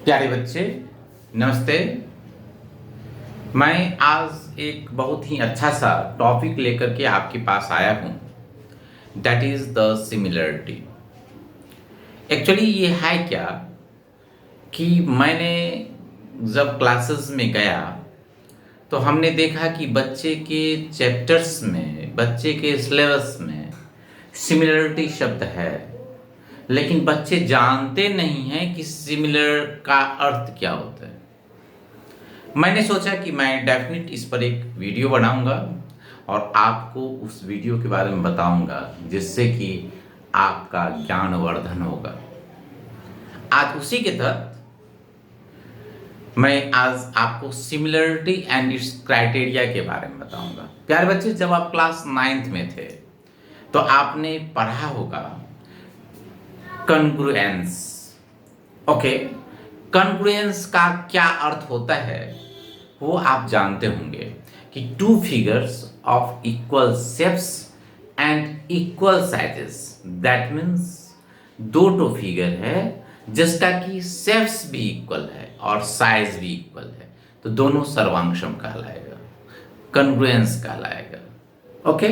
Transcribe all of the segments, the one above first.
प्यारे बच्चे, नमस्ते। मैं आज एक बहुत ही अच्छा सा टॉपिक लेकर के आपके पास आया हूँ। That is the similarity. Actually ये है क्या कि मैंने जब क्लासेस में गया तो हमने देखा कि बच्चे के चैप्टर्स में, बच्चे के सिलेबस में सिमिलरिटी शब्द है, लेकिन बच्चे जानते नहीं हैं कि सिमिलर का अर्थ क्या होता है। मैंने सोचा कि मैं डेफिनेट इस पर एक वीडियो बनाऊंगा और आपको उस वीडियो के बारे में बताऊंगा, जिससे कि आपका ज्ञानवर्धन होगा। आज उसी के तहत मैं आज आपको सिमिलरिटी एंड इट्स क्राइटेरिया के बारे में बताऊंगा। प्यारे बच्चे, जब आप क्लास 9th में थे तो आपने पढ़ा होगा कॉन्ग्रुएंस। ओके, कॉन्ग्रुएंस का क्या अर्थ होता है वो आप जानते होंगे कि to figures of equal shapes and equal sizes. That means दो फिगर है जिसका कि शेप्स भी इक्वल है और साइज भी इक्वल है, तो दोनों सर्वांगसम कहलाएगा, कॉन्ग्रुएंस कहलाएगा। Okay,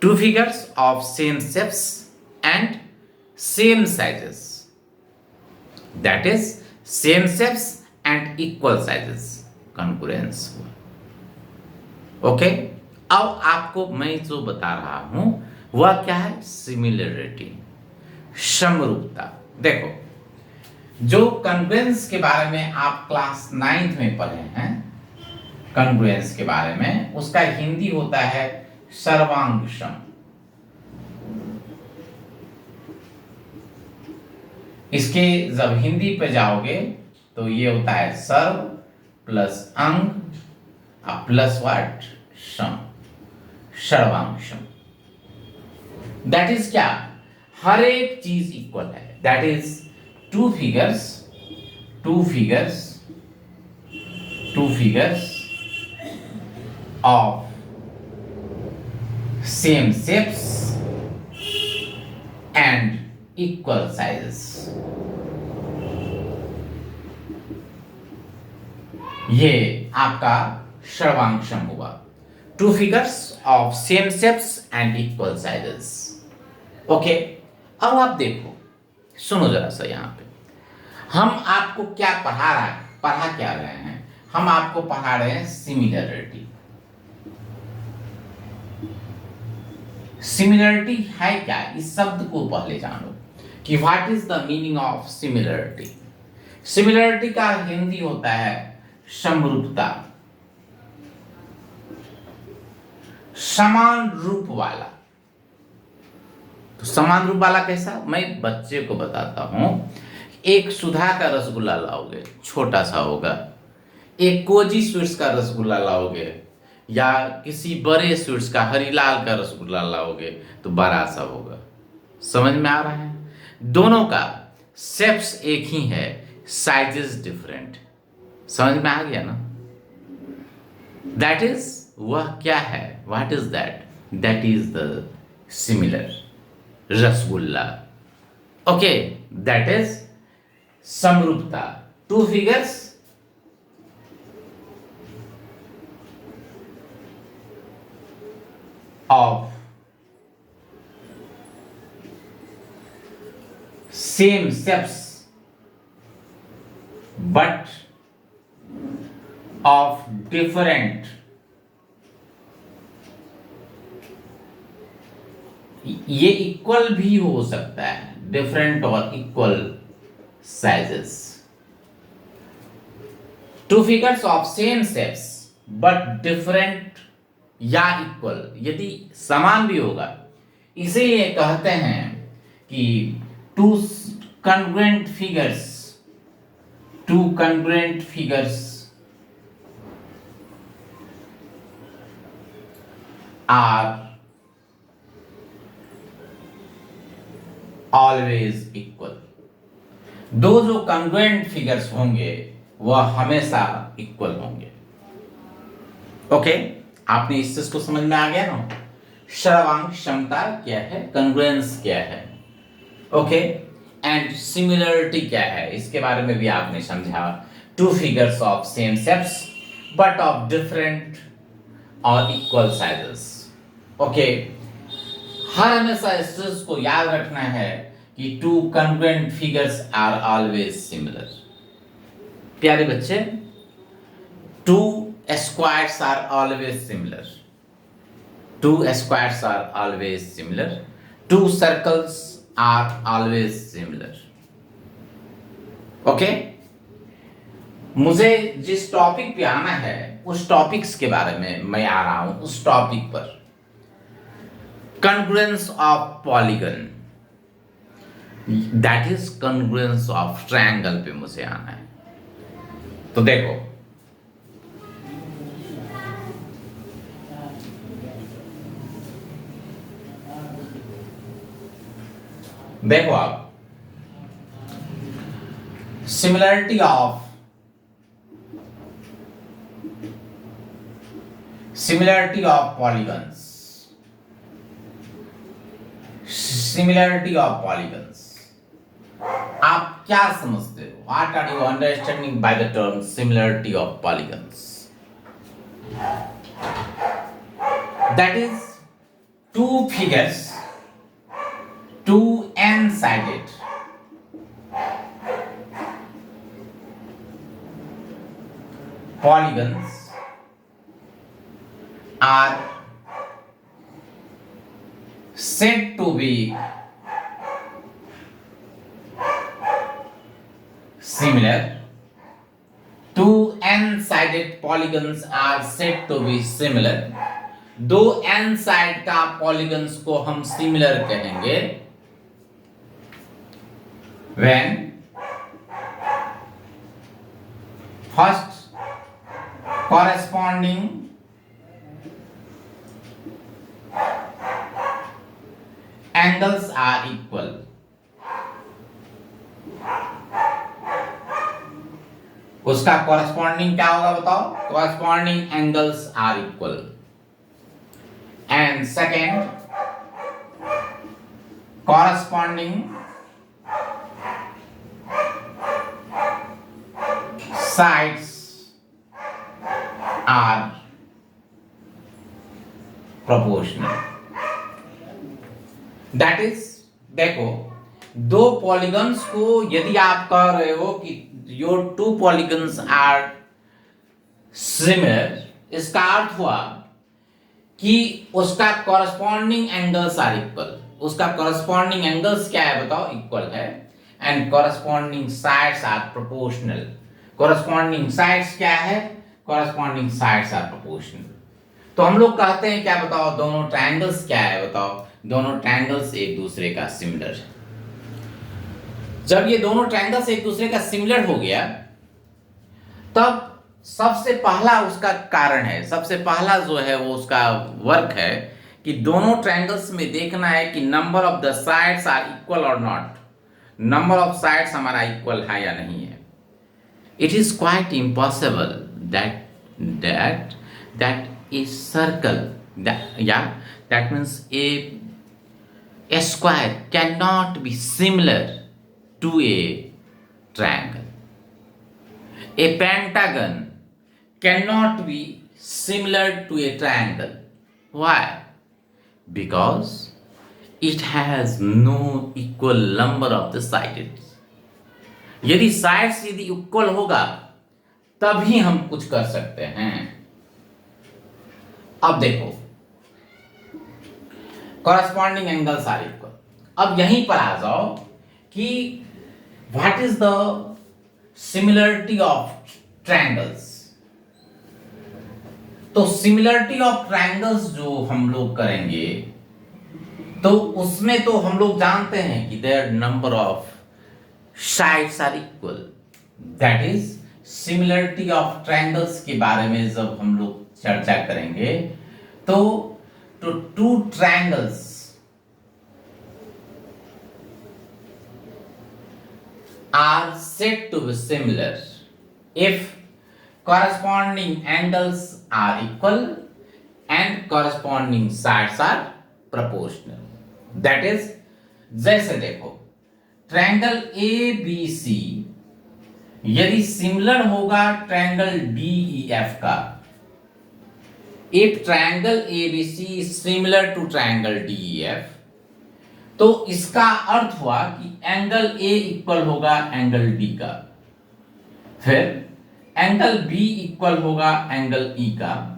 to figures of same shapes and same sizes, that is same shapes and equal sizes, congruence हुआ। ओके, अब आपको मैं जो बता रहा हूं वह क्या है? सिमिलरिटी, समरूपता। देखो, जो कॉन्ग्रुएंस के बारे में आप क्लास 9th में पढ़े हैं, कॉन्ग्रुएंस के बारे में, उसका हिंदी होता है सर्वांगसम। इसके जब हिंदी पे जाओगे तो ये होता है सर्व प्लस अंग प्लस व्हाट? सम, सर्वांगसम। दैट इज क्या? हर एक चीज इक्वल है। That is two figures of same shapes and equal sizes. ये आपका सर्वांगसम हुआ। Two figures of same shapes and equal sizes. Okay, अब आप देखो, सुनो जरा सा। यहाँ पे हम आपको क्या पढ़ा क्या रहे हैं? हम आपको पढ़ा रहे हैं सिमिलरिटी। सिमिलरिटी है क्या? इस शब्द को पहले जानो कि what is the meaning of similarity. Similarity का हिंदी होता है समरूपता, समान रूप वाला। तो समान रूप वाला कैसा? मैं बच्चे को बताता हूं। एक सुधा का रसगुल्ला लाओगे, छोटा सा होगा। एक कोजी स्वीट्स का रसगुल्ला लाओगे, या किसी बड़े स्वीट्स का, हरीलाल का रसगुल्ला लाओगे तो बड़ा सा होगा। समझ में आ रहा है? दोनों का शेप्स एक ही है, साइजेस डिफरेंट। समझ में आ गया ना? दैट इज, वह क्या है? What is that? That is the similar rasgulla. Okay, that is समरूपता। Two figures of same shapes but of different, ये इक्वल भी हो सकता है, डिफरेंट और equal sizes. Two figures of same shapes but different या इक्वल, यदि समान भी होगा, इसे ये कहते हैं कि two congruent figures are always equal. दो जो कॉन्ग्रुएंट फिगर्स होंगे वह हमेशा इक्वल होंगे। ओके, आपने इस चीज को समझ में आ गया ना? सर्वांग क्षमता क्या है, कॉन्ग्रुएंस क्या है। ओके, एंड सिमिलरिटी क्या है इसके बारे में भी आपने समझा। Two figures of same shapes but of different और इक्वल साइजेस। ओके, हर हमेशा इस चीज को याद रखना है कि two congruent figures are always similar. प्यारे बच्चे, two squares are always similar, two squares are always similar, two circles are always similar. Okay, मुझे जिस टॉपिक पे आना है उस टॉपिक्स के बारे में मैं आ रहा हूं, उस टॉपिक पर congruence of polygon, that is congruence of triangle पे मुझे आना है। तो देखो, देखो आप, similarity of polygons, similarity of polygons, आप क्या समझते हो? What are you understanding by the term similarity of polygons? That is two figures, two n-sided polygons are said to be similar. Two n-sided polygons are said to be similar. दो n side का polygons को हम similar कहेंगे when first corresponding angles are equal. उसका corresponding क्या होगा बताओ? corresponding angles are equal. And second, corresponding sides are proportional. That is, देखो, दो पॉलीगन्स को यदि आप कह रहे हो कि your two polygons are similar, इसका अर्थ हुआ कि उसका कॉरस्पॉन्डिंग एंगल्स आर इक्वल। उसका कॉरस्पॉन्डिंग एंगल्स क्या है बताओ? इक्वल है। And corresponding sides are proportional. Corresponding sides क्या है? Corresponding sides are proportional. तो हम लोग कहते हैं क्या बताओ? दोनों ट्रायंगल्स क्या है बताओ? दोनों ट्रायंगल्स एक दूसरे का सिमिलर है। जब ये दोनों ट्रायंगल्स एक दूसरे का सिमिलर हो गया, तब सबसे पहला उसका कारण है, सबसे पहला जो है वो उसका वर्क है कि दोनों ट्रायंगल्स में देखना है कि number of the sides are equal और नॉट। नंबर ऑफ साइड्स हमारा इक्वल है या नहीं है। It is quite impossible that a circle that means a square cannot be similar to a triangle. A pentagon cannot be similar to a triangle. Why? Because it has no equal number of the sides. यदि sides यदि equal होगा तभी हम कुछ कर सकते हैं। अब देखो, कॉरस्पॉन्डिंग एंगल्स आर इक्वल। अब यहीं पर आ जाओ कि what is the similarity of triangles. तो सिमिलरिटी ऑफ ट्रायंगल्स जो हम लोग करेंगे तो उसमें तो हम लोग जानते हैं कि their number of sides are equal. That is similarity of triangles के बारे में जब हम लोग चर्चा करेंगे तो two triangles are said to be similar if corresponding angles are equal and corresponding sides are proportional. That is, जैसे देखो, ट्रायंगल ए बी सी यदि सिमिलर होगा ट्रायंगल डी ई एफ का, if triangle A B C is similar to triangle D E F, तो इसका अर्थ हुआ कि एंगल ए इक्वल होगा एंगल डी का, फिर एंगल बी इक्वल होगा एंगल ई का,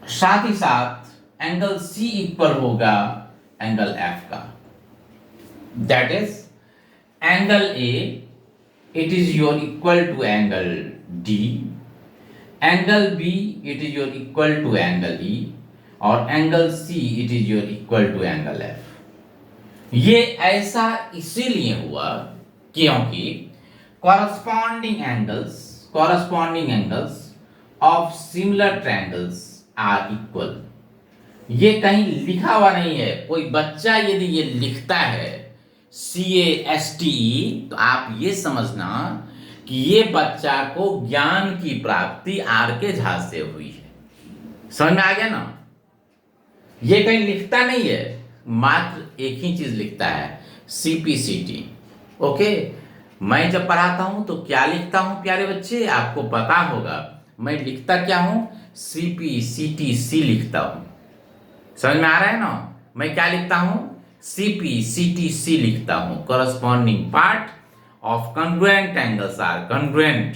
साथ ही साथ एंगल सी इक्वल होगा एंगल एफ का। That is angle A it is your equal to angle D, angle B it is your equal to angle E, और angle C it is your equal to angle F. ये ऐसा इसीलिए हुआ क्योंकि corresponding angles of similar triangles are equal। ये कहीं लिखा हुआ नहीं है, कोई बच्चा यदि ये लिखता है CASTE तो आप ये समझना कि ये बच्चा को ज्ञान की प्राप्ति आर के झा से हुई है। समझ में आ गया ना? ये कहीं लिखता नहीं है, मात्र एक ही चीज लिखता है, CPCT। ओके, मैं जब पढ़ाता हूं तो क्या लिखता हूं प्यारे बच्चे, आपको पता होगा मैं लिखता क्या हूं, CPCTC लिखता हूं। समझ में आ रहा है ना? मैं क्या लिखता हूं, CPCTC लिखता हूं। Corresponding part of congruent angles are congruent.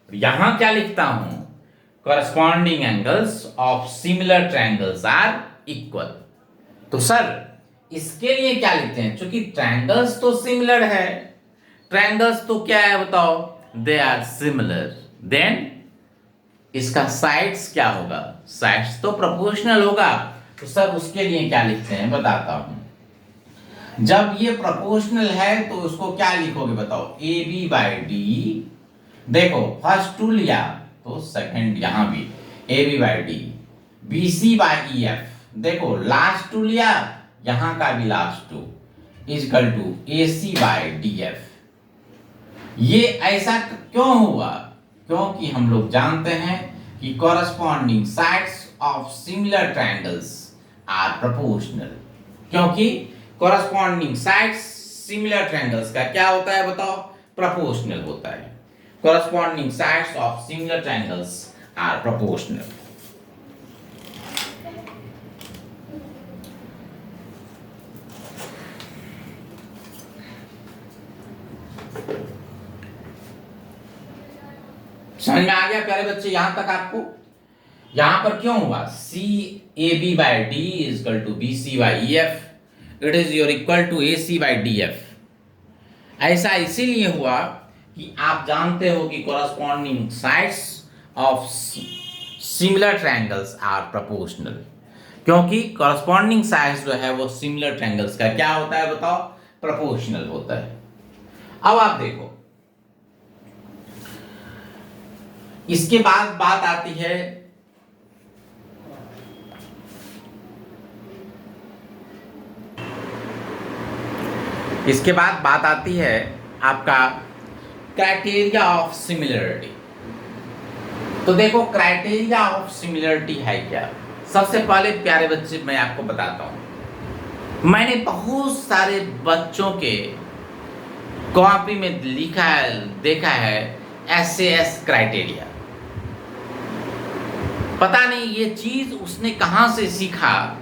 यहां क्या लिखता हूं, corresponding angles of similar triangles are equal. तो सर इसके लिए क्या लिखते हैं, क्योंकि ट्रायंगल्स तो सिमिलर है, ट्रायंगल्स तो क्या है बताओ, दे आर सिमिलर, देन इसका साइड्स क्या होगा, साइड्स तो प्रोपोर्शनल होगा। तो सर उसके लिए क्या लिखते हैं बताता हूं। जब ये प्रोपोर्शनल है तो उसको क्या लिखोगे बताओ, ए बी बाई डी। देखो फर्स्ट टू लिया तो सेकंड यहां भी A B by D, B C by E F. देखो लास्ट टू लिया, यहां का भी last two equal to A C by D F. ये ऐसा क्यों हुआ, क्योंकि हम लोग जानते हैं कि corresponding sides of similar triangles are proportional. क्योंकि कॉरस्पॉन्डिंग साइड्स सिमिलर ट्रायंगल्स का क्या होता है बताओ, प्रोपोर्शनल होता है। Corresponding sides of similar triangles are proportional. समझ में आ गया प्यारे बच्चे यहां तक आपको? यहां पर क्यों हुआ, C A B by D is equal to B C by E F, it is your equal to A C by D F. ऐसा इसीलिए हुआ कि आप जानते हो कि corresponding sides of similar triangles are proportional. क्योंकि कॉरस्पॉन्डिंग साइड्स जो है वो सिमिलर ट्रायंगल्स का क्या होता है बताओ, प्रोपोर्शनल होता है। अब आप देखो इसके बाद बात आती है आपका क्राइटेरिया ऑफ सिमिलरिटी। तो देखो क्राइटेरिया ऑफ सिमिलरिटी है क्या। सबसे पहले प्यारे बच्चे मैं आपको बताता हूं, मैंने बहुत सारे बच्चों के कॉपी में लिखा है, देखा है SAS क्राइटेरिया। पता नहीं ये चीज उसने कहां से सीखा,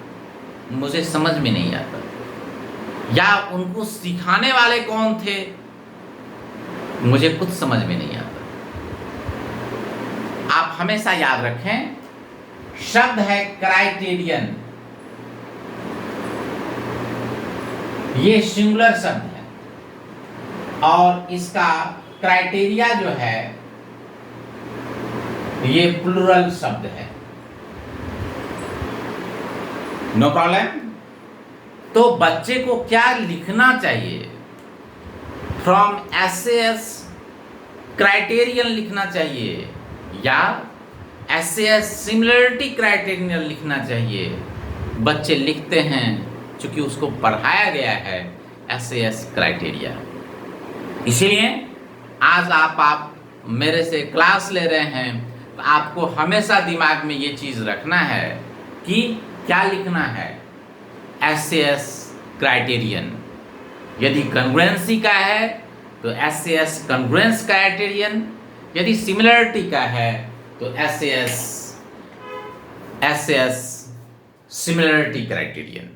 मुझे समझ में नहीं आता, या उनको सिखाने वाले कौन थे, मुझे कुछ समझ में नहीं आता। आप हमेशा याद रखें, शब्द है क्राइटेरियन, ये सिंगुलर शब्द है, और इसका क्राइटेरिया जो है ये प्लूरल शब्द है। No problem. तो बच्चे को क्या लिखना चाहिए, फ्रॉम SAS क्राइटेरियन लिखना चाहिए या SAS सिमिलरिटी क्राइटेरियन लिखना चाहिए। बच्चे लिखते हैं क्योंकि उसको पढ़ाया गया है SAS क्राइटेरिया। इसीलिए आज आप मेरे से क्लास ले रहे हैं तो आपको हमेशा दिमाग में ये चीज रखना है कि क्या लिखना है, SAS क्राइटेरियन। यदि कॉन्ग्रुएंसी का है तो SAS कॉन्ग्रुएंस क्राइटेरियन, यदि सिमिलरिटी का है तो SAS सिमिलरिटी क्राइटेरियन।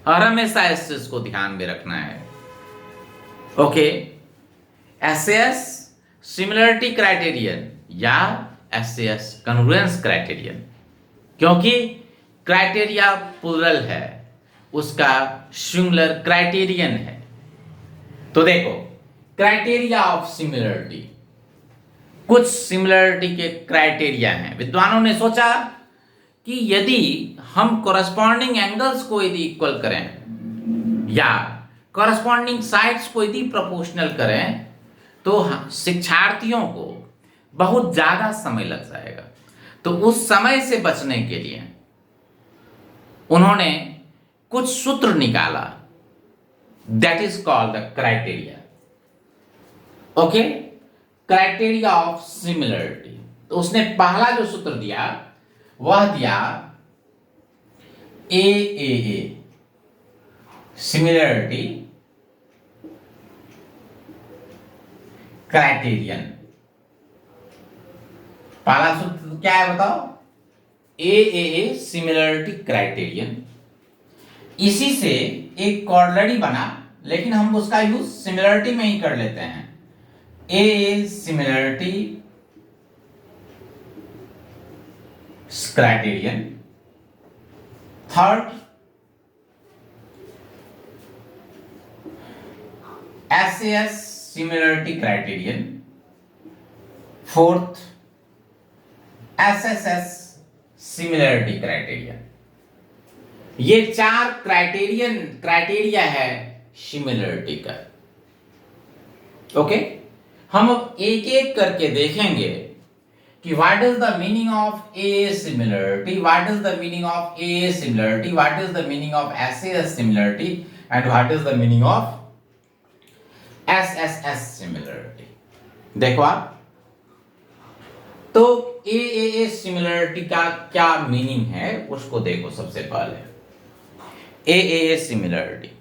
और हमेशा इस चीज को ध्यान में रखना है। ओके, SAS सिमिलरिटी क्राइटेरियन या SAS कॉन्ग्रुएंस क्राइटेरियन, क्योंकि क्राइटेरिया प्लूरल है, उसका सिंगुलर क्राइटेरियन है। तो देखो, क्राइटेरिया ऑफ सिमिलरिटी, कुछ सिमिलरिटी के क्राइटेरिया हैं। विद्वानों ने सोचा कि यदि हम कॉरस्पॉन्डिंग एंगल्स को यदि इक्वल करें या कॉरस्पॉन्डिंग साइड्स को यदि प्रोपोर्शनल करें तो शिक्षार्थियों को बहुत ज्यादा समय लग जाएगा। तो उस समय से बचने के लिए उन्होंने कुछ सूत्र निकाला, that is called the criteria. Okay, criteria of similarity. तो उसने पहला जो सूत्र दिया वह दिया AAA सिमिलरिटी क्राइटेरियन। पहला सूत्र क्या है बताओ? AAA similarity criterion. इसी से एक कॉर्डलरी बना, लेकिन हम उसका यूज सिमिलरिटी में ही कर लेते हैं। AAA similarity criterion. Third, SAS similarity criterion. Fourth, SSS similarity criterion. ये 4 क्राइटेरिया है सिमिलरिटी का। ओके, हम अब एक एक करके देखेंगे कि what is the meaning of AA similarity, what is the meaning of AA similarity, what is the meaning of SAS similarity and what is the meaning of SSS similarity. देखो आप, तो AAA सिमिलरिटी का क्या meaning है उसको देखो। सबसे पहले AAA सिमिलरिटी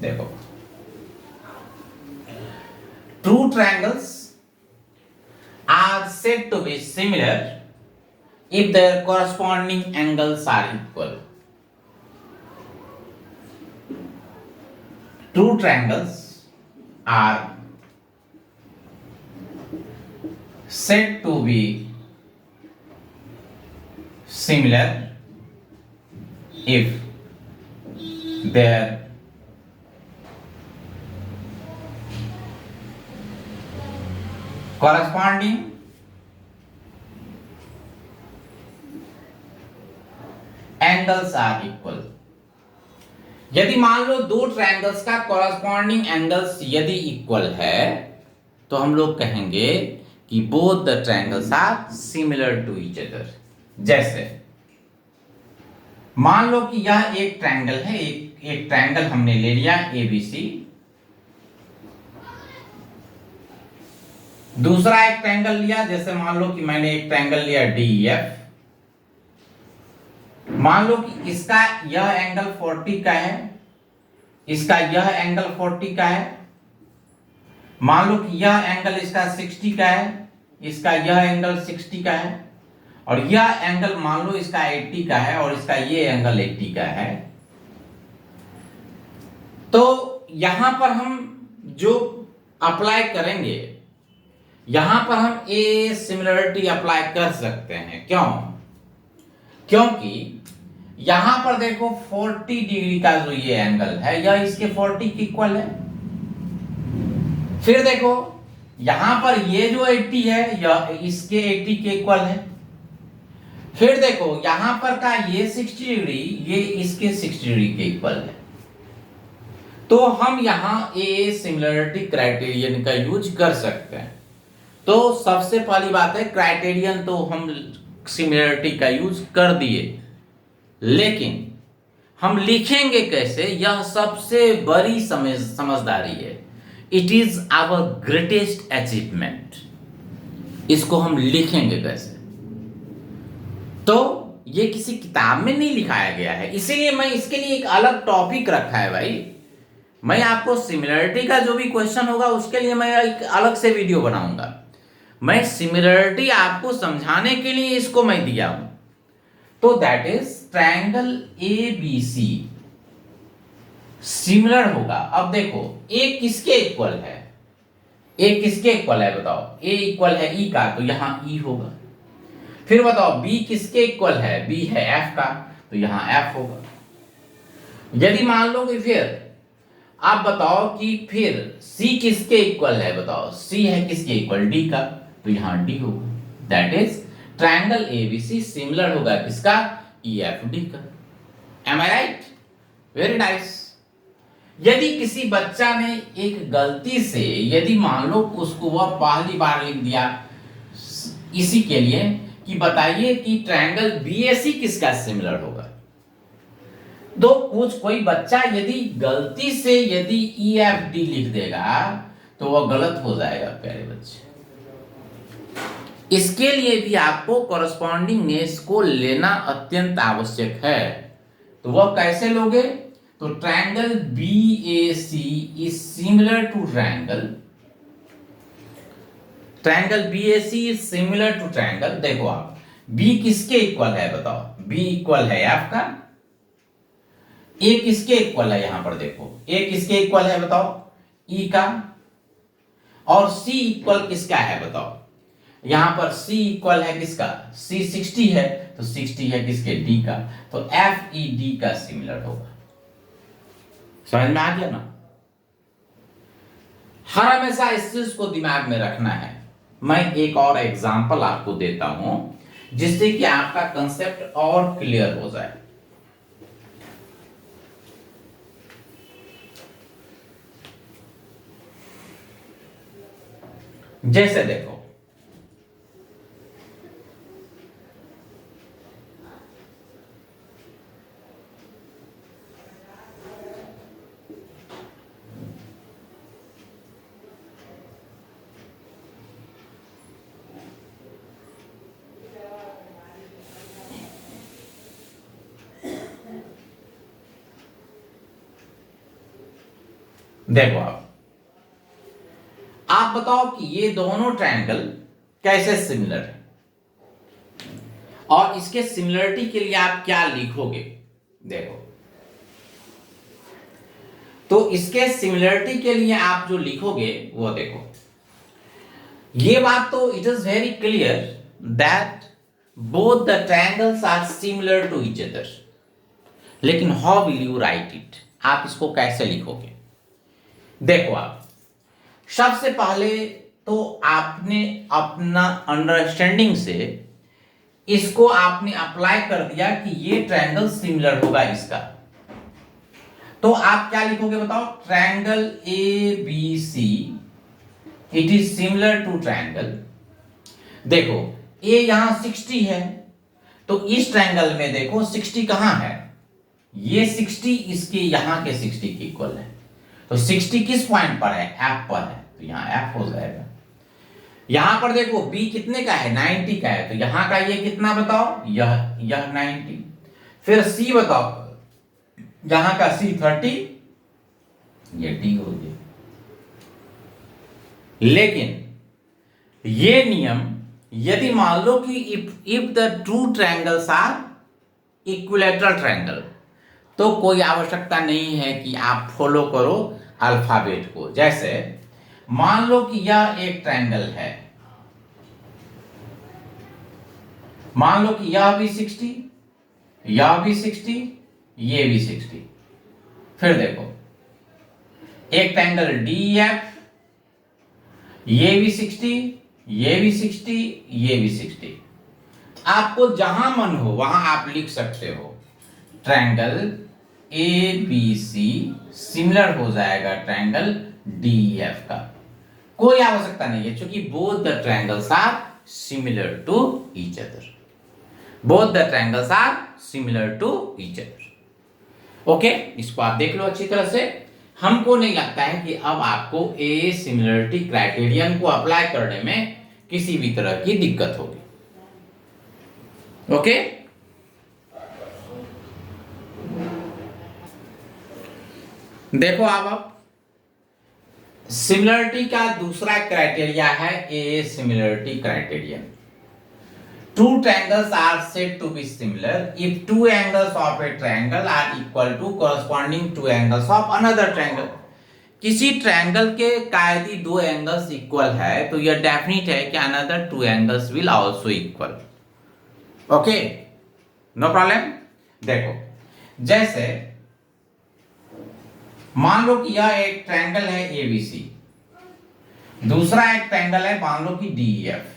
देखो, true triangles are said to be similar if their corresponding angles are equal. True triangles are said to be similar if their corresponding angles are equal. यदि मान लो दो ट्रायंगल्स का कॉरस्पॉन्डिंग एंगल्स यदि equal है तो हम लोग कहेंगे कि both the triangles are similar to each other. जैसे मान लो कि यह एक ट्रायंगल है, एक ट्रायंगल हमने ले लिया ABC, दूसरा एक ट्रायंगल लिया, जैसे मान लो कि मैंने एक ट्रायंगल लिया DEF। मान लो कि इसका यह एंगल 40 का है, इसका यह एंगल 40 का है। मान लो कि यह एंगल इसका 60 का है, इसका यह एंगल 60 का है, और यह एंगल मान लो इसका 80 का है और इसका ये एंगल 80 का है। तो यहां पर हम जो अप्लाई करेंगे, यहां पर हम ए सिमिलरिटी अप्लाई कर सकते हैं। क्यों? क्योंकि यहां पर देखो 40 डिग्री का जो ये एंगल है यह इसके 40 के इक्वल है। फिर देखो यहां पर ये जो 80 है यह इसके 80 के इक्वल है। फिर देखो यहां पर का ये 60 डिग्री ये इसके 60 डिग्री के इक्वल है। तो हम यहां ए सिमिलरिटी क्राइटेरियन का यूज कर सकते हैं। तो सबसे पहली बात है, क्राइटेरियन तो हम सिमिलरिटी का यूज कर दिए, लेकिन हम लिखेंगे कैसे, यह सबसे बड़ी समझदारी है। It is our greatest achievement. इसको हम लिखेंगे कैसे? तो ये किसी किताब में नहीं लिखाया गया है, इसीलिए मैं इसके लिए एक अलग टॉपिक रखा है भाई। मैं आपको सिमिलरिटी का जो भी क्वेश्चन होगा उसके लिए मैं एक अलग से वीडियो बनाऊंगा। मैं सिमिलरिटी आपको समझाने के लिए इसको मैं दिया हूं। तो that is triangle A B C similar होगा। अब देखो ए किसके इक्वल है, ए किसके इक्वल है बताओ, ए इक्वल है ई का, तो यहां ई होगा। फिर बताओ बी किसके इक्वल है, बी है एफ का, तो यहां एफ होगा। यदि मान लो कि फिर आप बताओ कि फिर C किसके इक्वल है, बताओ C है किसके इक्वल, D का, तो यहां D होगा। That is triangle ABC similar होगा किसका, EFD का। एम आई राइट? Very nice. यदि किसी बच्चा ने एक गलती से, यदि मान लो उसको वह पहली बार लिख दिया इसी के लिए कि बताइए कि ट्रायंगल BAC किसका सिमिलर होगा, तो कोई बच्चा यदि गलती से यदि EFD लिख देगा तो वह गलत हो जाएगा प्यारे बच्चे। इसके लिए भी आपको कॉरस्पॉन्डिंग नेस को लेना अत्यंत आवश्यक है। तो वह कैसे लोगे, तो triangle BAC is similar to triangle BAC is similar to triangle, देखो आप B किसके इक्वल है बताओ, B इक्वल है F का। ए किसके इक्वल है, यहां पर देखो ए किसके इक्वल है बताओ, ई का। और सी इक्वल किसका है बताओ, यहां पर सी इक्वल है किसका, सी 60 है, तो 60 है किसके, डी का। तो एफ ई डी का सिमिलर होगा। समझ में आ गया ना? हर हमेशा इस चीज को दिमाग में रखना है। मैं एक और एग्जांपल आपको देता हूं जिससे कि आपका कंसेप्ट और क्लियर हो जाए। जैसे देखो देखो आप बताओ कि ये दोनों ट्रायंगल कैसे सिमिलर है, और इसके सिमिलरिटी के लिए आप क्या लिखोगे। देखो तो इसके सिमिलरिटी के लिए आप जो लिखोगे वो देखो, ये बात तो it is very clear that both the triangles are similar to each other. लेकिन how will you write it, आप इसको कैसे लिखोगे। देखो आप सबसे पहले तो आपने अपना अंडरस्टैंडिंग से इसको आपने अप्लाई कर दिया कि ये ट्रायंगल सिमिलर होगा इसका। तो आप क्या लिखोगे बताओ, triangle ABC it is similar to triangle. देखो ए यहां 60 है, तो इस ट्रायंगल में देखो 60 कहां है, ये 60 इसके यहां के 60 के इक्वल है। तो 60 किस पॉइंट पर है, एफ पर है, तो यहां एफ हो जाएगा। यहां पर देखो बी कितने का है, 90 का है, तो यहां का ये कितना बताओ, यह 90। फिर सी बताओ, यहां का सी 30, ये डी हो गया। लेकिन ये नियम यदि मान लो कि if the two triangles are equilateral triangle, तो कोई आवश्यकता नहीं है कि आप फॉलो करो अल्फाबेट को। जैसे मान लो कि यह एक ट्रायंगल है, मान लो कि यह भी 60, यह भी 60, ये भी 60। फिर देखो एक ट्रायंगल DEF, ये भी 60, ये भी 60, ये भी 60। आपको जहां मन हो वहां आप लिख सकते हो ट्रायंगल ABC सिमिलर हो जाएगा ट्रायंगल DEF का। कोई आवश्यकता नहीं है क्योंकि both the triangles are similar to each other, both the triangles are similar to each other. Okay, इसको आप देख लो अच्छी तरह से। हमको नहीं लगता है कि अब आपको ए सिमिलरिटी क्राइटेरियन को अप्लाई करने में किसी भी तरह की दिक्कत होगी। ओके, देखो आप सिमिलरिटी का दूसरा क्राइटेरिया है ए similarity criteria. Two triangles are said to be similar if two angles of a triangle are equal to corresponding two angles of another triangle। किसी ट्रायंगल के कायदी दो एंगल्स इक्वल है तो यह डेफिनेट है कि another two angles will also equal. Okay, no problem. देखो, जैसे मान लो कि यह एक ट्रायंगल है एबीसी, दूसरा एक ट्रायंगल है मान लो कि डीईएफ।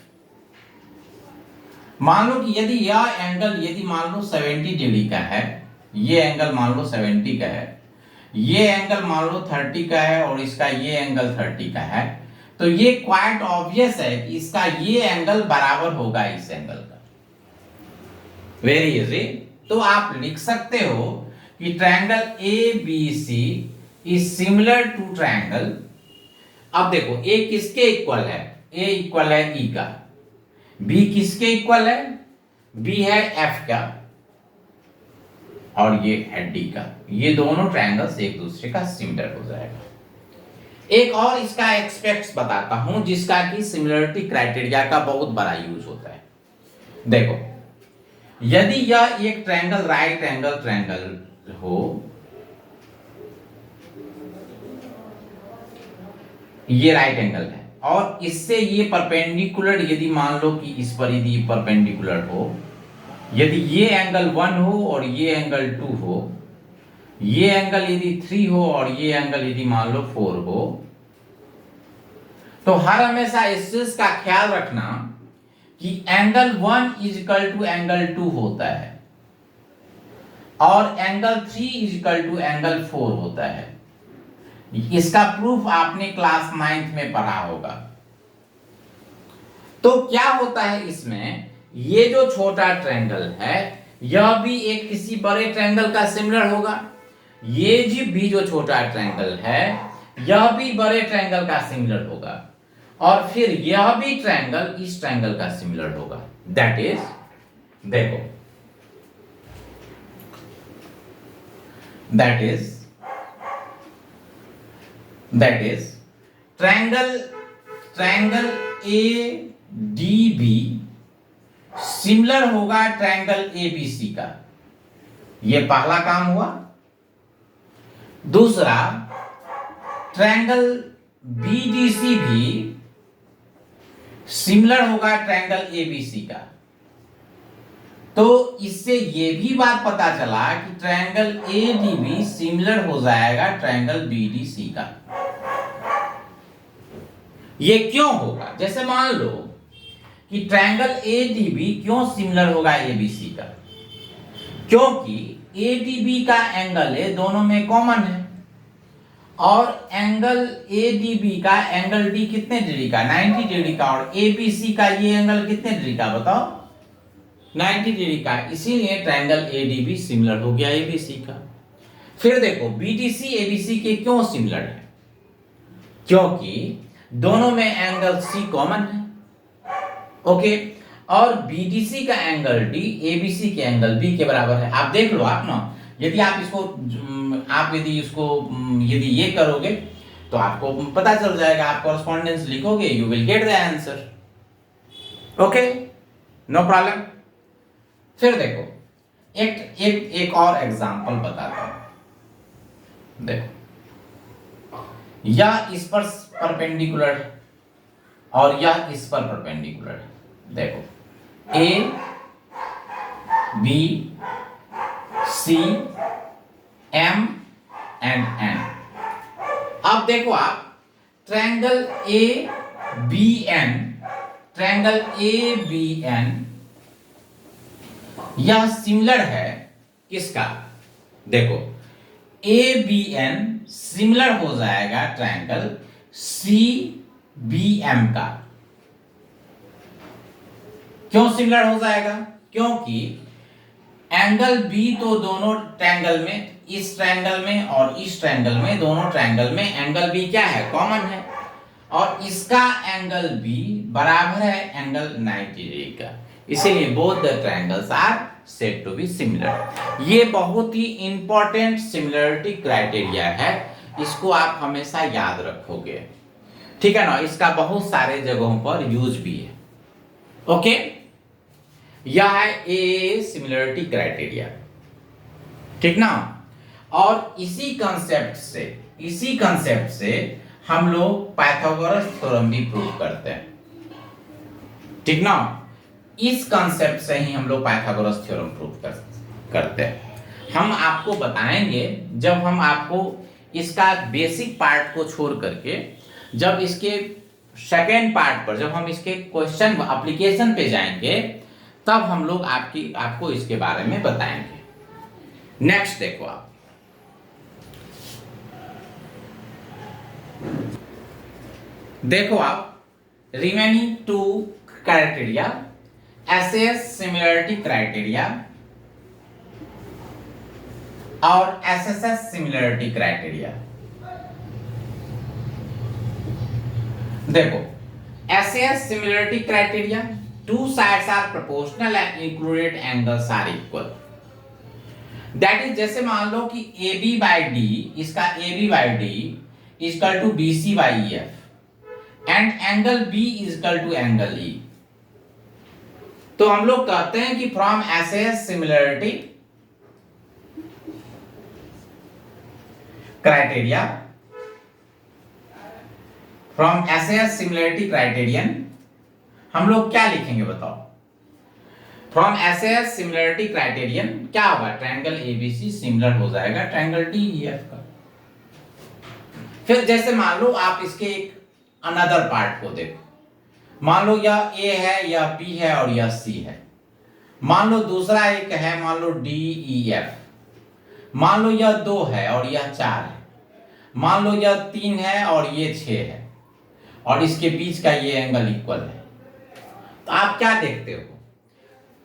मान लो कि यदि यह एंगल यदि मान लो 70 डिग्री का है, ये एंगल मान लो 70 का है, ये एंगल मान लो 30 का है और इसका ये एंगल 30 का है, तो ये क्वाइट ऑब्वियस है कि इसका ये एंगल बराबर होगा इस एंगल का। Very easy. तो आप लिख सकते हो कि triangle A B C is similar to triangle. अब देखो, ए किसके इक्वल है? ए इक्वल है ई का। बी किसके इक्वल है? बी है एफ का और ये है डी का। ये दोनों ट्रायंगल्स एक दूसरे का सिमिलर हो जाएगा। एक और इसका एस्पेक्ट्स बताता हूं जिसका कि सिमिलरिटी क्राइटेरिया का बहुत बड़ा यूज होता है। देखो, यदि यह एक ट्रायंगल राइट एंगल ट्रायंगल हो, ये राइट एंगल है और इससे ये परपेंडिकुलर, यदि मान लो कि इस पर यदि परपेंडिकुलर हो, यदि ये एंगल 1 हो और ये एंगल 2 हो, ये एंगल यदि 3 हो और ये एंगल यदि मान लो 4 हो, तो हर हमेशा इस चीज का ख्याल रखना कि angle 1 is equal to angle 2 होता है और angle 3 is equal to angle 4 होता है। इसका प्रूफ आपने क्लास 9th में पढ़ा होगा। तो क्या होता है इसमें, ये जो छोटा ट्रायंगल है यह भी एक किसी बड़े ट्रायंगल का सिमिलर होगा, ये भी जो छोटा ट्रायंगल है यह भी बड़े ट्रायंगल का सिमिलर होगा और फिर यह भी ट्रायंगल इस ट्रायंगल का सिमिलर होगा। दैट इज, देखो, that is triangle A D B similar होगा ट्रायंगल एबीसी का। ये पहला काम हुआ। दूसरा, ट्रायंगल बीडीसी भी सिमिलर होगा ट्रायंगल एबीसी का। तो इससे ये भी बात पता चला कि ट्रायंगल एडीबी सिमिलर हो जाएगा ट्रायंगल बीडीसी का। ये क्यों होगा? जैसे मान लो कि ट्रायंगल एडीबी क्यों सिमिलर होगा एबीसी का, क्योंकि एडीबी का एंगल है दोनों में कॉमन है और एंगल एडीबी का एंगल डी कितने डिग्री का? 90 डिग्री का। और एबीसी का ये एंगल कितने डिग्री का बताओ? 90 डिग्री का। इसीलिए ट्रायंगल एडीबी सिमिलर हो गया एबीसी का। फिर देखो, बीडीसी एबीसी के क्यों सिमिलर है? क्योंकि दोनों में एंगल सी कॉमन है। ओके, और बीडीसी का एंगल डी एबीसी के एंगल बी के बराबर है। आप देख लो, आप ना, यदि आप इसको यदि ये करोगे तो आपको पता चल जाएगा। आप कॉरेस्पॉन्डेंस लिखोगे, you will get the answer. Okay, no problem. फिर देखो, एक और एग्जांपल बताता हूं। देखो, यह इस पर परपेंडिकुलर है और यह इस पर परपेंडिकुलर है। देखो, A B C M and N. अब देखो आप, ट्रायंगल ए बी एन यह सिमिलर है किसका? देखो, ए बी एन सिमिलर हो जाएगा ट्रायंगल सी बी एम का। क्यों सिमिलर हो जाएगा? क्योंकि एंगल बी तो दोनों ट्रायंगल में, इस ट्रायंगल में और इस ट्रायंगल में, दोनों ट्रायंगल में एंगल बी क्या है? कॉमन है और इसका एंगल बी बराबर है एंगल 90 डिग्री का। इसीलिए both the triangles are said to be similar। ये बहुत ही इंपॉर्टेंट सिमिलरिटी क्राइटेरिया है। इसको आप हमेशा याद रखोगे, ठीक है ना। इसका बहुत सारे जगहों पर यूज भी है। ओके, यह है ए सिमिलरिटी क्राइटेरिया, ठीक ना। और इसी कंसेप्ट से हम लोग पाइथागोरस थ्योरम भी प्रूव करते हैं, ठीक ना। इस कंसेप्ट से ही हम लोग पाइथागोरस थ्योरम प्रूव करते हैं। हम आपको बताएंगे जब हम आपको इसका बेसिक पार्ट को छोड़ करके, जब इसके सेकेंड पार्ट पर, जब हम इसके क्वेश्चन एप्लीकेशन पे जाएंगे, तब हम लोग आपको इसके बारे में बताएंगे। नेक्स्ट देखो आप remaining two criteria, SS similarity criteria और एसएसएस सिमिलरिटी क्राइटेरिया। देखो, SS similarity criteria, two sides are proportional and included angles are equal. That is, जैसे मान लो कि AB बाई डी, इसका AB by D equal to BC by EF and angle B equal to angle E। तो हम लोग कहते हैं कि from SS similarity criteria, from SS similarity criterion हम लोग क्या लिखेंगे बताओ। फ्रॉम एसएस सिमिलरिटी क्राइटेरियन क्या होगा, ट्रायंगल एबीसी सिमिलर हो जाएगा ट्रायंगल डीईएफ का। फिर जैसे मान लो आप इसके एक अनदर पार्ट को देखो, मान लो यह ए है, यह बी है और यह सी है। मान लो दूसरा एक है, मान लो डीईएफ। मान लो यह 2 है और यह 4 है। मान लो यह 3 है और ये 6 है और इसके बीच का ये एंगल इक्वल है। तो आप क्या देखते हो,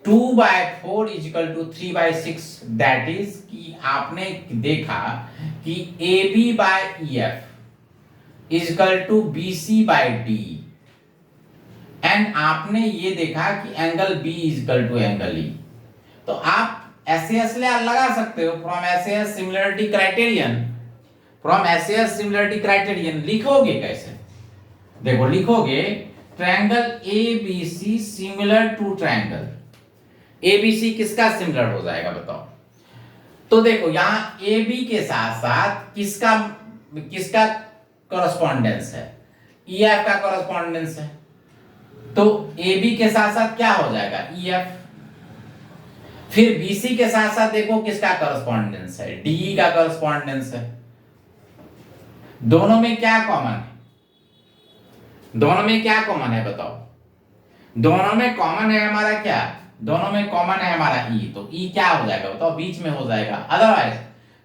2/4 इक्वल टू 3/6। दैट इज कि आपने देखा कि AB by EF equal to BC by D and आपने ये देखा कि angle B equal to angle E। तो आप एसएस लगा सकते हो, from SS similarity criterion. From SS similarity criterion लिखोगे कैसे, देखो लिखोगे triangle ABC similar to triangle ABC किसका सिमिलर हो जाएगा बताओ। तो देखो यहां AB के साथ साथ किसका कॉरेस्पॉन्डेंस है, EF का कॉरेस्पॉन्डेंस है। तो AB के साथ साथ क्या हो जाएगा, EF। फिर BC के साथ साथ देखो किसका कॉरेस्पॉन्डेंस है, DE का कॉरेस्पॉन्डेंस है। दोनों में क्या कॉमन है, दोनों में क्या कॉमन है बताओ। दोनों में कॉमन है हमारा क्या, दोनों में कॉमन है हमारा E। तो E क्या हो जाएगा बताओ, बीच में हो जाएगा। अदरवाइज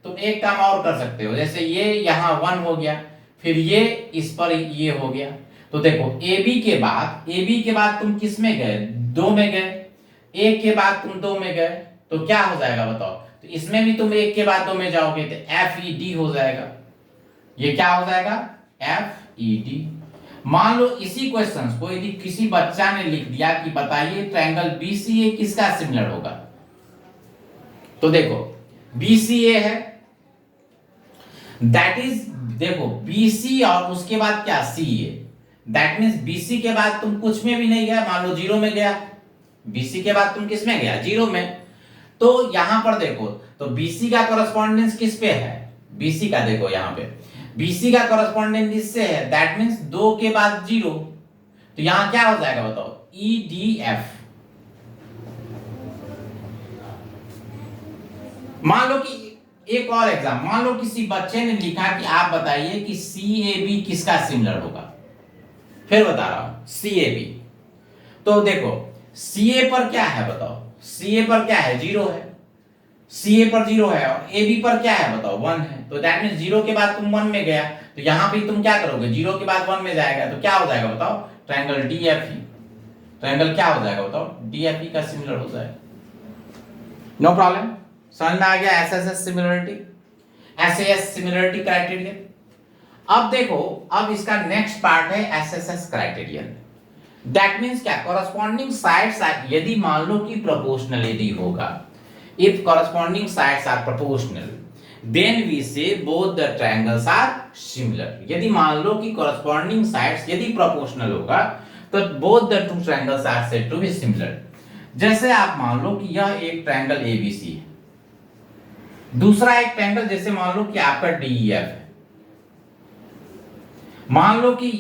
तुम एक काम और कर सकते हो, जैसे ये यहाँ 1 हो गया, फिर ये इस पर ये हो गया। तो देखो AB के बाद तुम किस में गए, 2 में गए। 1 के बाद तुम 2 में गए, तो क्या हो जाएगा बताओ। तो इसमें भी तुम 1 के बाद 2 में जाओगे तो FED हो जाएगा। ये क्या हो जाएगा, FED। मान लो इसी क्वेश्चन को यदि किसी बच्चा ने लिख दिया कि बताइए ट्रायंगल BCA किसका सिमिलर होगा, तो देखो BCA है, दैट इज देखो BC और उसके बाद क्या CA। दैट मींस BC के बाद तुम कुछ में भी नहीं गया, मान लो 0 में गया। BC के बाद तुम किस में गया, 0 में। तो यहां पर देखो, तो BC का कॉरेस्पॉन्डेंस किस पे है, BC का देखो यहां पे BC का कॉरेस्पॉन्डेंस इससे है, दैट मींस 2 के बाद 0। तो यहां क्या हो जाएगा बताओ, EDF। मान लो कि एक और एग्जाम, मान लो किसी बच्चे ने लिखा कि आप बताइए कि CAB किसका सिमिलर होगा। फिर बता रहा हूं CAB। तो देखो CA पर क्या है बताओ, CA पर क्या है, 0 है। CA पर 0 है और AB पर क्या है बताओ, 1 है। तो दैट मींस 0 के बाद तुम 1 में गया, तो यहां पे तुम क्या करोगे, 0 के बाद 1 में जाएगा, तो क्या हो जाएगा बताओ, ट्रायंगल DFE। ट्रायंगल क्या हो जाएगा बताओ, DFE का सिमिलर हो जाएगा। नो प्रॉब्लम, समझ में आ गया SS similarity, SS similarity criterion. अब देखो, अब इसका नेक्स्ट पार्ट है एसएसएस क्राइटेरियन। दैट मींस क्या, कॉरेस्पॉन्डिंग साइड्स यदि मान लो कि प्रोपोर्शनल यदि होगा, if corresponding sides are proportional, then we say both the triangles are similar. यदि मान लो कि कॉरस्पॉन्डिंग साइड्स यदि प्रोपोर्शनल होगा तो both the two triangles are said to be similar. जैसे आप मान लो कि यह एक ट्रायंगल एबीसी है, दूसरा एक ट्रायंगल जैसे मान लो कि आपका डीईएफ है, मान लो कि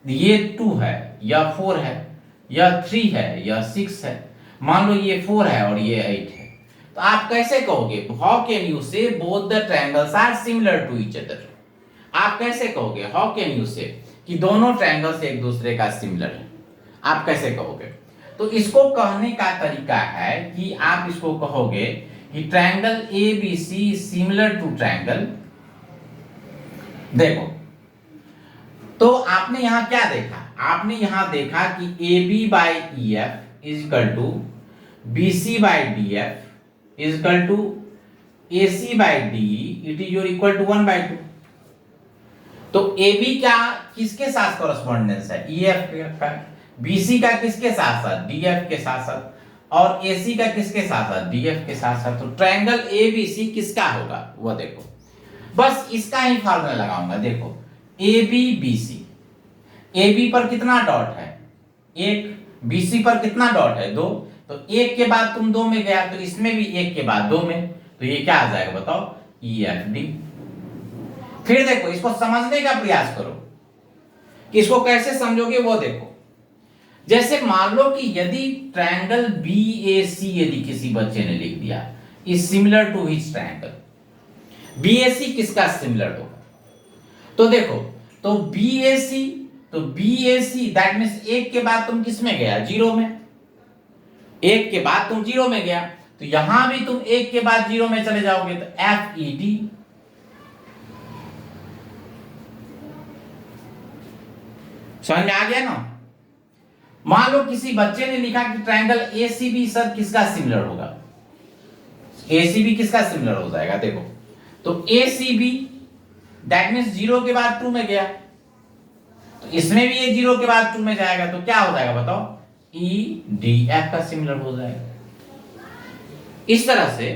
ये 2 है या 4 है या 3 है या 6 है, मान लो ये 4 है और ये 8 है, तो आप कैसे कहोगे how can you say both the triangles are similar to each other? आप कैसे कहोगे हाउ कैन यू से कि दोनों ट्रायंगल्स एक दूसरे का सिमिलर है? आप कैसे कहोगे? तो इसको कहने का तरीका है कि आप इसको कहोगे कि triangle ABC similar to triangle, देखो तो आपने यहां क्या देखा? आपने यहां देखा कि AB by EF is equal to BC by DF is equal to AC by DE, it is your equal to 1/2। तो AB क्या किसके साथ कॉरेस्पॉन्डेंस है? EF का। BC का किसके साथ साथ? DF के साथ साथ। और AC का किसके साथ साथ? DF के साथ साथ। तो ट्रायंगल ABC किसका होगा वो देखो, बस इसका ही फार्मूला लगाऊंगा। देखो ABBC, AB पर कितना डॉट है? 1, BC पर कितना डॉट है? 2। तो 1 के बाद तुम 2 में गया तो इसमें भी 1 के बाद 2 में, तो ये क्या आ जाएगा बताओ? EFD। फिर देखो इसको समझने का प्रयास करो कि इसको कैसे समझोगे वो देखो। जैसे मान लो कि यदि ट्रायंगल BAC यदि किसी बच्चे ने लिख दिया is similar to his triangle, BAC किसका सिमिलर होगा? तो देखो तो BAC दैट मींस 1 के बाद तुम किस में गया? 0 में। 1 के बाद तुम 0 में गया तो यहां भी तुम 1 के बाद 0 में चले जाओगे तो FED। समझ में आ गया ना? मान लो किसी बच्चे ने लिखा कि ट्रायंगल ACB सर किसका सिमिलर होगा? ACB किसका सिमिलर हो जाएगा? देखो तो ACB दैट मींस 0 के बाद 2 में गया तो इसमें भी ये 0 के बाद 2 में जाएगा तो क्या हो जाएगा बताओ? EDF का सिमिलर हो जाएगा। इस तरह से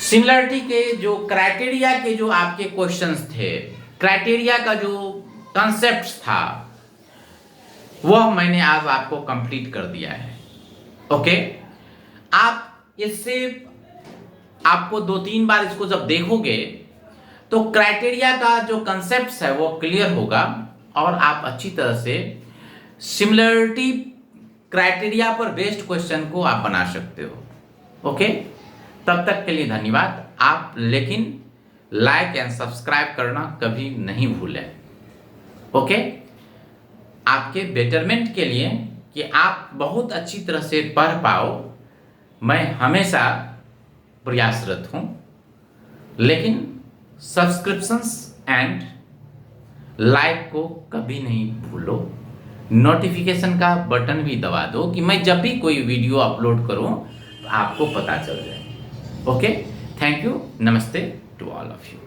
सिमिलरिटी के जो क्राइटेरिया के जो आपके क्वेश्चंस थे, क्राइटेरिया का जो कॉन्सेप्ट था वह मैंने आज आपको कंप्लीट कर दिया है। ओके, आप इससे आपको 2-3 बार इसको जब देखोगे तो क्राइटेरिया का जो कॉन्सेप्ट है वो क्लियर होगा और आप अच्छी तरह से सिमिलरिटी क्राइटेरिया पर बेस्ड क्वेश्चन को आप बना सकते हो। ओके, तब तक के लिए धन्यवाद। आप लेकिन लाइक एंड सब्सक्राइब करना कभी नहीं भूलें। ओके, आपके बेटरमेंट के लिए कि आप बहुत अच्छी तरह से पढ़ पाओ, मैं हमेशा प्रयासरत हूं। लेकिन सब्सक्रिप्शंस एंड लाइक को कभी नहीं भूलो, नोटिफिकेशन का बटन भी दबा दो कि मैं जब भी कोई वीडियो अपलोड करूं तो आपको पता चल जाए। ओके, थैंक यू, नमस्ते टू ऑल ऑफ यू।